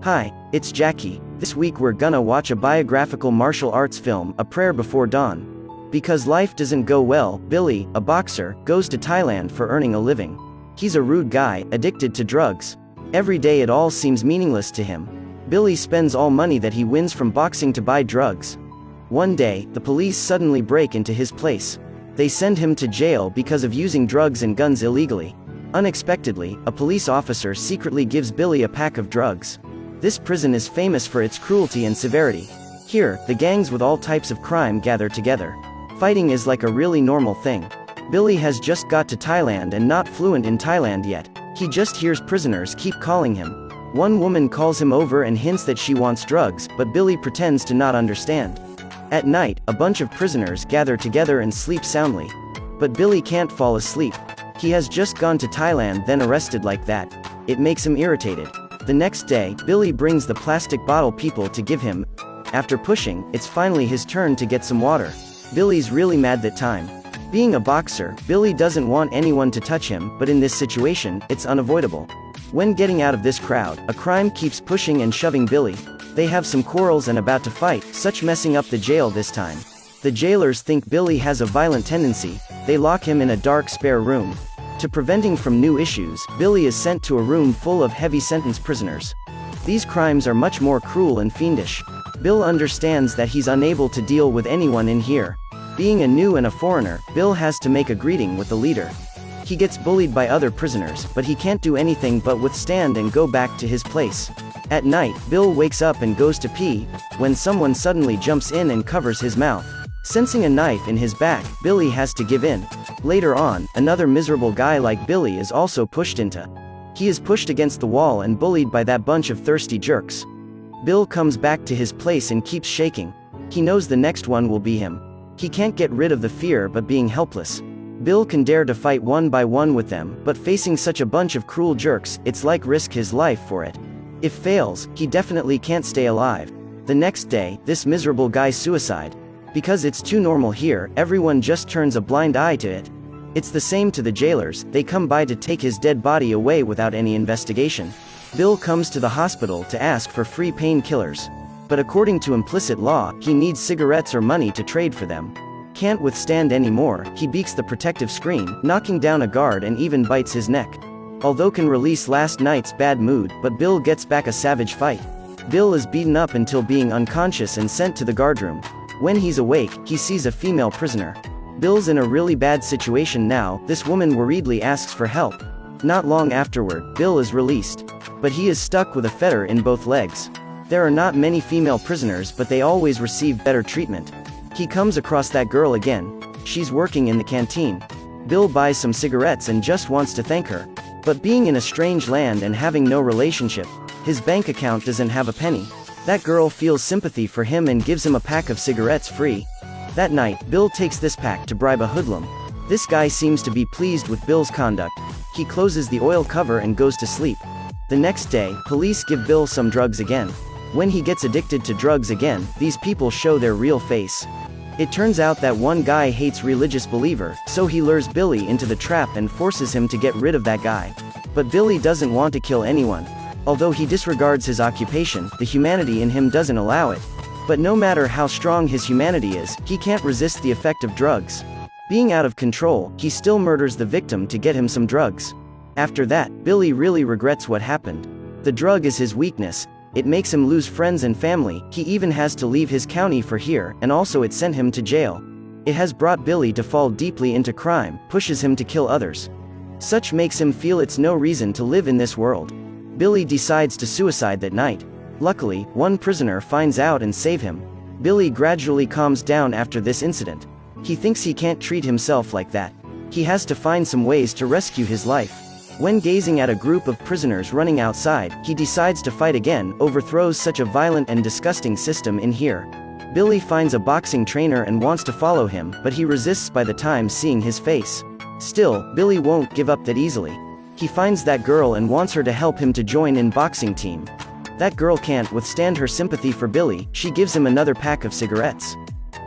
Hi, it's Jackie. This week we're gonna watch a biographical martial arts film, A Prayer Before Dawn. Because life doesn't go well, Billy, a boxer, goes to Thailand for earning a living. He's a rude guy, addicted to drugs. Every day it all seems meaningless to him. Billy spends all money that he wins from boxing to buy drugs. One day, the police suddenly break into his place. They send him to jail because of using drugs and guns illegally. Unexpectedly, a police officer secretly gives Billy a pack of drugs. This prison is famous for its cruelty and severity. Here, the gangs with all types of crime gather together. Fighting is like a really normal thing. Billy has just got to Thailand and not fluent in Thailand yet. He just hears prisoners keep calling him. One woman calls him over and hints that she wants drugs, but Billy pretends to not understand. At night, a bunch of prisoners gather together and sleep soundly. But Billy can't fall asleep. He has just gone to Thailand then arrested like that. It makes him irritated. The next day, Billy brings the plastic bottle people to give him. After pushing, it's finally his turn to get some water. Billy's really mad that time. Being a boxer, Billy doesn't want anyone to touch him, but in this situation, it's unavoidable. When getting out of this crowd, a crime keeps pushing and shoving Billy. They have some quarrels and about to fight, such messing up the jail this time. The jailers think Billy has a violent tendency. They lock him in a dark spare room. To preventing from new issues, Billy is sent to a room full of heavy sentence prisoners. These crimes are much more cruel and fiendish. Bill understands that he's unable to deal with anyone in here. Being a new and a foreigner, Bill has to make a greeting with the leader. He gets bullied by other prisoners, but he can't do anything but withstand and go back to his place. At night, Bill wakes up and goes to pee, when someone suddenly jumps in and covers his mouth. Sensing a knife in his back, Billy has to give in. Later on, another miserable guy like Billy is also pushed into. He is pushed against the wall and bullied by that bunch of thirsty jerks. Bill comes back to his place and keeps shaking. He knows the next one will be him. He can't get rid of the fear but being helpless. Bill can dare to fight one by one with them, but facing such a bunch of cruel jerks, it's like risk his life for it. If fails, he definitely can't stay alive. The next day, this miserable guy's suicide. Because it's too normal here, everyone just turns a blind eye to it. It's the same to the jailers, they come by to take his dead body away without any investigation. Bill comes to the hospital to ask for free painkillers. But according to implicit law, he needs cigarettes or money to trade for them. Can't withstand anymore, he beats the protective screen, knocking down a guard and even bites his neck. Although can release last night's bad mood, but Bill gets back a savage fight. Bill is beaten up until being unconscious and sent to the guardroom. When he's awake, he sees a female prisoner. Bill's in a really bad situation now. This woman worriedly asks for help. Not long afterward, Bill is released. But he is stuck with a fetter in both legs. There are not many female prisoners, but they always receive better treatment. He comes across that girl again. She's working in the canteen. Bill buys some cigarettes and just wants to thank her. But being in a strange land and having no relationship, his bank account doesn't have a penny. That girl feels sympathy for him and gives him a pack of cigarettes free. That night, Bill takes this pack to bribe a hoodlum. This guy seems to be pleased with Bill's conduct. He closes the oil cover and goes to sleep. The next day, police give Bill some drugs again. When he gets addicted to drugs again, these people show their real face. It turns out that one guy hates religious believer, so he lures Billy into the trap and forces him to get rid of that guy. But Billy doesn't want to kill anyone. Although he disregards his occupation, the humanity in him doesn't allow it. But no matter how strong his humanity is, he can't resist the effect of drugs. Being out of control, he still murders the victim to get him some drugs. After that, Billy really regrets what happened. The drug is his weakness. It makes him lose friends and family. He even has to leave his county for here, and also it sent him to jail. It has brought Billy to fall deeply into crime, pushes him to kill others. Such makes him feel it's no reason to live in this world. Billy decides to suicide that night. Luckily, one prisoner finds out and saves him. Billy gradually calms down after this incident. He thinks he can't treat himself like that. He has to find some ways to rescue his life. When gazing at a group of prisoners running outside, he decides to fight again, overthrows such a violent and disgusting system in here. Billy finds a boxing trainer and wants to follow him, but he resists by the time seeing his face. Still, Billy won't give up that easily. He finds that girl and wants her to help him to join in boxing team. That girl can't withstand her sympathy for Billy. She gives him another pack of cigarettes.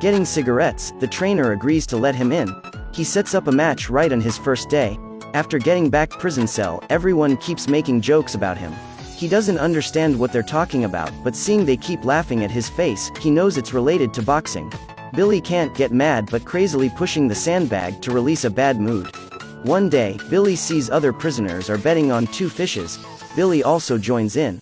Getting cigarettes, the trainer agrees to let him in. He sets up a match right on his first day. After getting back prison cell, everyone keeps making jokes about him. He doesn't understand what they're talking about, but seeing they keep laughing at his face, he knows it's related to boxing. Billy can't get mad but crazily pushing the sandbag to release a bad mood. One day, Billy sees other prisoners are betting on 2 fishes. Billy also joins in.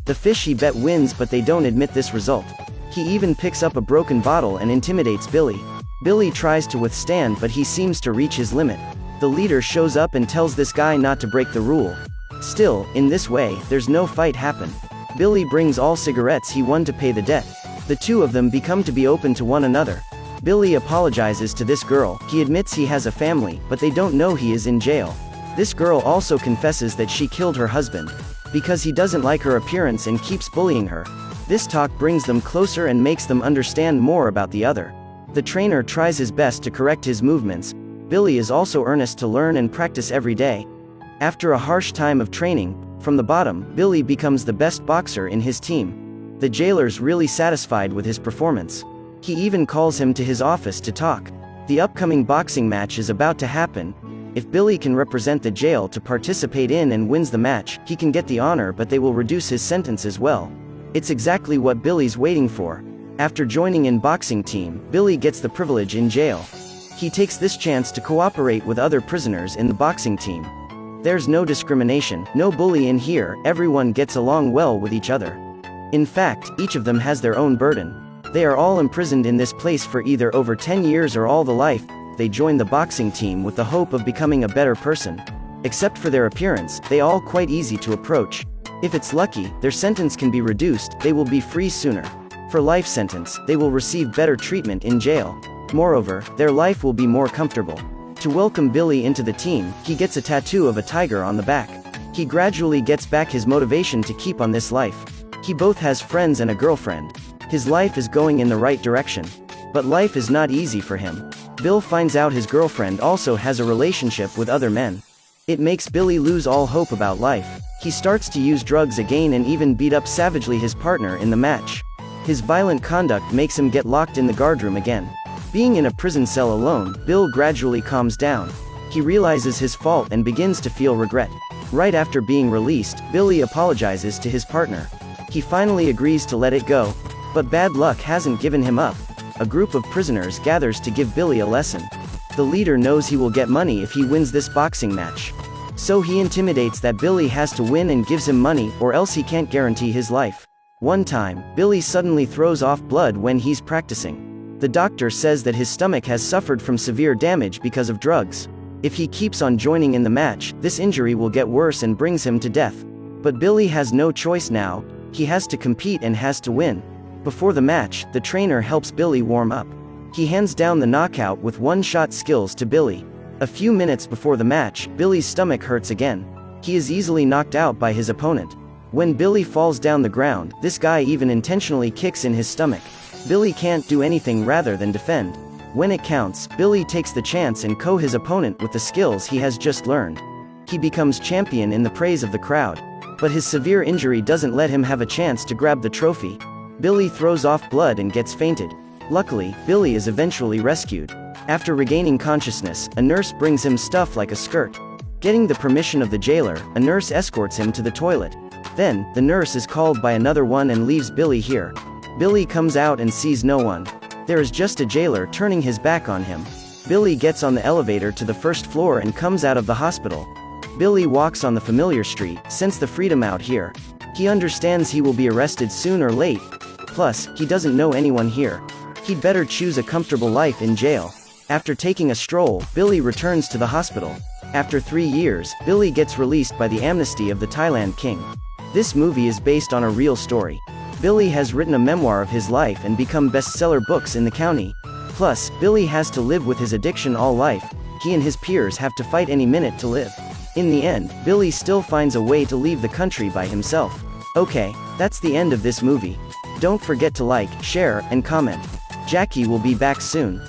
The fish he bet wins, but they don't admit this result. He even picks up a broken bottle and intimidates Billy. Billy tries to withstand, but he seems to reach his limit. The leader shows up and tells this guy not to break the rule. Still, in this way, there's no fight happen. Billy brings all cigarettes he won to pay the debt. The two of them become to be open to one another. Billy apologizes to this girl. He admits he has a family, but they don't know he is in jail. This girl also confesses that she killed her husband because he doesn't like her appearance and keeps bullying her. This talk brings them closer and makes them understand more about the other. The trainer tries his best to correct his movements. Billy is also earnest to learn and practice every day. After a harsh time of training, from the bottom, Billy becomes the best boxer in his team. The jailer's really satisfied with his performance. He even calls him to his office to talk. The upcoming boxing match is about to happen. If Billy can represent the jail to participate in and wins the match, he can get the honor, but they will reduce his sentence as well. It's exactly what Billy's waiting for. After joining in boxing team, Billy gets the privilege in jail. He takes this chance to cooperate with other prisoners in the boxing team. There's no discrimination, no bully in here, everyone gets along well with each other. In fact, each of them has their own burden. They are all imprisoned in this place for either over 10 years or all the life. They join the boxing team with the hope of becoming a better person. Except for their appearance, they all quite easy to approach. If it's lucky, their sentence can be reduced, they will be free sooner. For life sentence, they will receive better treatment in jail. Moreover, their life will be more comfortable. To welcome Billy into the team, he gets a tattoo of a tiger on the back. He gradually gets back his motivation to keep on this life. He both has friends and a girlfriend. His life is going in the right direction. But life is not easy for him. Bill finds out his girlfriend also has a relationship with other men. It makes Billy lose all hope about life. He starts to use drugs again and even beat up savagely his partner in the match. His violent conduct makes him get locked in the guardroom again. Being in a prison cell alone, Bill gradually calms down. He realizes his fault and begins to feel regret. Right after being released, Billy apologizes to his partner. He finally agrees to let it go. But bad luck hasn't given him up. A group of prisoners gathers to give Billy a lesson. The leader knows he will get money if he wins this boxing match. So he intimidates that Billy has to win and gives him money, or else he can't guarantee his life. One time, Billy suddenly throws off blood when he's practicing. The doctor says that his stomach has suffered from severe damage because of drugs. If he keeps on joining in the match, this injury will get worse and brings him to death. But Billy has no choice now. He has to compete and has to win. Before the match, the trainer helps Billy warm up. He hands down the knockout with one-shot skills to Billy. A few minutes before the match, Billy's stomach hurts again. He is easily knocked out by his opponent. When Billy falls down the ground, this guy even intentionally kicks in his stomach. Billy can't do anything rather than defend. When it counts, Billy takes the chance and KO his opponent with the skills he has just learned. He becomes champion in the praise of the crowd. But his severe injury doesn't let him have a chance to grab the trophy. Billy throws off blood and gets fainted. Luckily, Billy is eventually rescued. After regaining consciousness, a nurse brings him stuff like a skirt. Getting the permission of the jailer, a nurse escorts him to the toilet. Then, the nurse is called by another one and leaves Billy here. Billy comes out and sees no one. There is just a jailer turning his back on him. Billy gets on the elevator to the first floor and comes out of the hospital. Billy walks on the familiar street, sense the freedom out here. He understands he will be arrested soon or late. Plus, he doesn't know anyone here. He'd better choose a comfortable life in jail. After taking a stroll, Billy returns to the hospital. After 3 years, Billy gets released by the amnesty of the Thailand king. This movie is based on a real story. Billy has written a memoir of his life and become bestseller books in the county. Plus, Billy has to live with his addiction all life. He and his peers have to fight any minute to live. In the end, Billy still finds a way to leave the country by himself. Okay, that's the end of this movie. Don't forget to like, share, and comment. Jackie will be back soon.